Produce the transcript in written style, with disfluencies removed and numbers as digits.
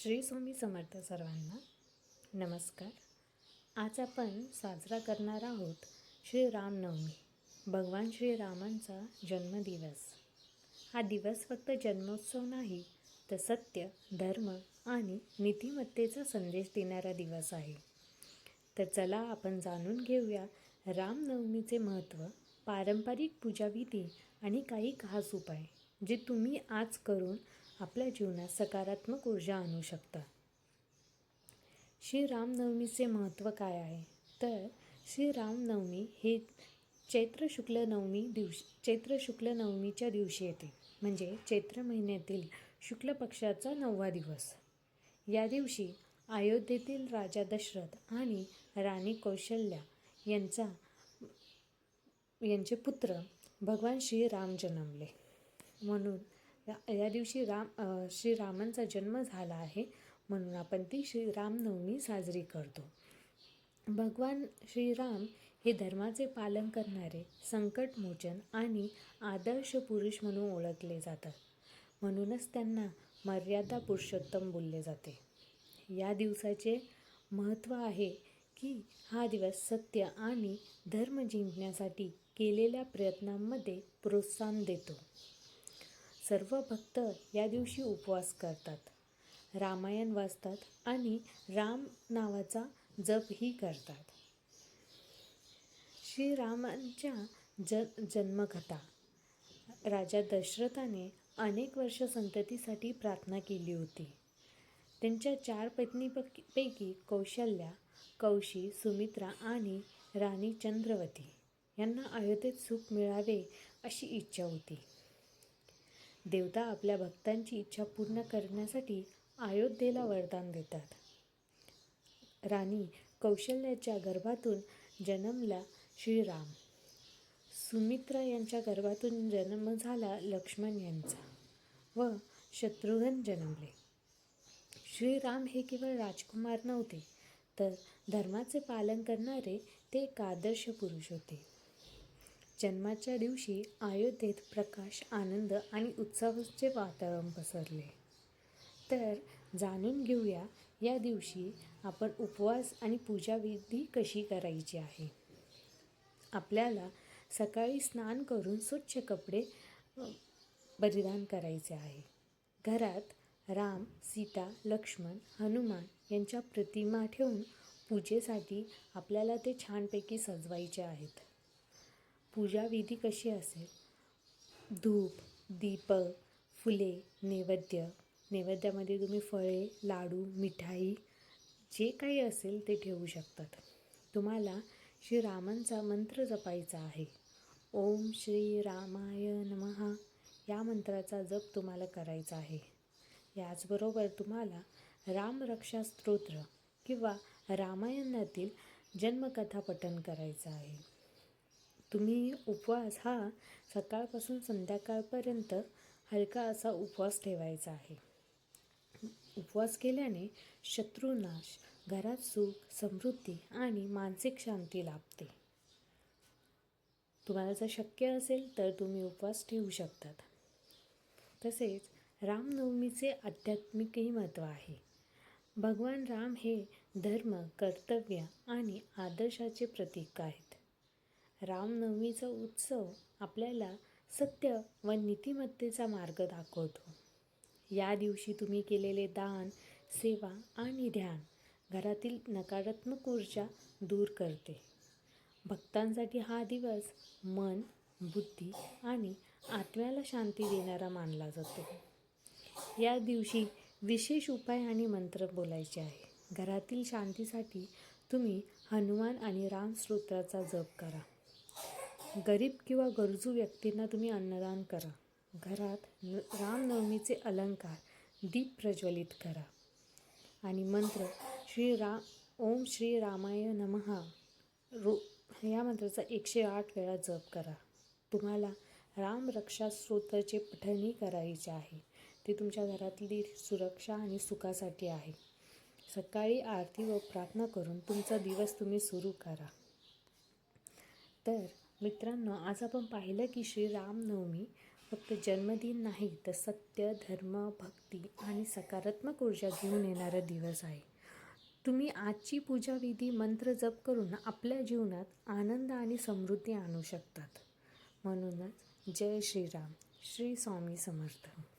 श्री स्वामी समर्थ सर्वांना नमस्कार. आज आपण साजरा करणार आहोत श्री रामनवमी, भगवान श्रीरामांचा जन्मदिवस. हा दिवस फक्त जन्मोत्सव नाही, तर सत्य, धर्म आणि नीतिमत्तेचा संदेश देणारा दिवस आहे. तर चला आपण जाणून घेऊया रामनवमीचे महत्त्व, पारंपरिक पूजाविधी आणि काही खास उपाय जे तुम्ही आज करून आपल्या जीवनात सकारात्मक ऊर्जा आणू शकता. श्री रामनवमीचे महत्त्व काय आहे? तर श्री रामनवमी हे चैत्र शुक्ल नवमीच्या दिवशी येते, म्हणजे चैत्र महिन्यातील शुक्ल पक्षाचा 9वा दिवस. या दिवशी अयोध्येतील राजा दशरथ आणि राणी कौशल्या यांचे पुत्र भगवान श्रीराम जन्मले. म्हणून या दिवशी श्रीरामांचा जन्म झाला आहे, म्हणून आपण ती श्रीरामनवमी साजरी करतो. भगवान श्रीराम हे धर्माचे पालन करणारे, संकटमोचन आणि आदर्श पुरुष म्हणून ओळखले जातात. म्हणूनच त्यांना मर्यादा पुरुषोत्तम बोलले जाते. या दिवसाचे महत्त्व आहे की हा दिवस सत्य आणि धर्म जिंकण्यासाठी केलेल्या प्रयत्नांमध्ये प्रोत्साहन देतो. सर्व भक्त या दिवशी उपवास करतात, रामायण वाचतात आणि राम नावाचा जपही करतात. श्रीरामांच्या जन्मकथा. राजा दशरथाने अनेक वर्ष संततीसाठी प्रार्थना केली होती. त्यांच्या 4 पत्नीपैकी कौशल्या, कौशी, सुमित्रा आणि राणी चंद्रवती यांना अयोध्येत सुख मिळावे अशी इच्छा होती. देवता आपल्या भक्तांची इच्छा पूर्ण करण्यासाठी अयोध्येला वरदान देतात. राणी कौशल्याच्या गर्भातून जन्मला श्रीराम. सुमित्रा यांच्या गर्भातून जन्म झाला लक्ष्मण यांचा व शत्रुघ्न जन्मले. श्रीराम हे केवळ राजकुमार नव्हते, तर धर्माचे पालन करणारे ते एक आदर्श पुरुष होते. जन्माच्या दिवशी अयोध्येत प्रकाश, आनंद आणि उत्सवाचे वातावरण पसरले. तर जाणून घेऊया या दिवशी आपण उपवास आणि पूजाविधी कशी करायची आहे. आपल्याला सकाळी स्नान करून स्वच्छ कपडे परिधान करायचे आहे. घरात राम, सीता, लक्ष्मण, हनुमान यांच्या प्रतिमा ठेवून पूजेसाठी आपल्याला ते छानपैकी सजवायचे आहेत. पूजाविधी कशी असेल? धूप, दीपक, फुले, नैवेद्यामध्ये तुम्ही फळे, लाडू, मिठाई जे काही असेल ते ठेवू शकतात. तुम्हाला श्रीरामांचा मंत्र जपायचा आहे. ओम श्री रामाय नमः या मंत्राचा जप तुम्हाला करायचा आहे. याचबरोबर तुम्हाला रामरक्षा स्तोत्र किंवा रामायणातील जन्मकथा पठण करायचं आहे. तुम्ही उपवास हा सकाळपासून संध्याकाळपर्यंत हलका असा उपवास ठेवायचा आहे. उपवास केल्याने शत्रुनाश, घरात सुख, समृद्धी आणि मानसिक शांती लाभते. तुम्हाला जर शक्य असेल तर तुम्ही उपवास ठेवू शकतात. तसेच रामनवमीचे आध्यात्मिकही महत्त्व आहे. भगवान राम हे धर्म, कर्तव्य आणि आदर्शाचे प्रतीक आहेत. रामनवमीचा उत्सव आपल्याला सत्य व नीतिमत्तेचा मार्ग दाखवतो. या दिवशी तुम्ही केलेले दान, सेवा आणि ध्यान घरातील नकारात्मक ऊर्जा दूर करते. भक्तांसाठी हा दिवस मन, बुद्धी आणि आत्म्याला शांती देणारा मानला जातो. या दिवशी विशेष उपाय आणि मंत्र बोलायचे आहे. घरातील शांतीसाठी तुम्ही हनुमान आणि राम स्तोत्राचा जप करा. गरीब किंवा गरजू व्यक्तींना तुम्ही अन्नदान करा. घरात रामनवमीचे अलंकार, दीप प्रज्वलित करा आणि मंत्र ओम श्री रामाय नमः या मंत्राचा 108 वेळा जप करा. तुम्हाला रामरक्षा स्तोत्राचे पठणही करायचे आहे. ते तुमच्या घरातली सुरक्षा आणि सुखासाठी आहे. सकाळी आरती व प्रार्थना करून तुमचा दिवस तुम्ही सुरू करा. तर मित्रांनो, आज आपण पाहिलं की श्री रामनवमी फक्त जन्मदिन नाही तर सत्य, धर्म, भक्ती आणि सकारात्मक ऊर्जा घेऊन येणारा दिवस आहे. तुम्ही आजची पूजाविधी मंत्र जप करून आपल्या जीवनात आनंद आणि समृद्धी आणू शकतात. म्हणूनच जय श्रीराम, श्री स्वामी समर्थ.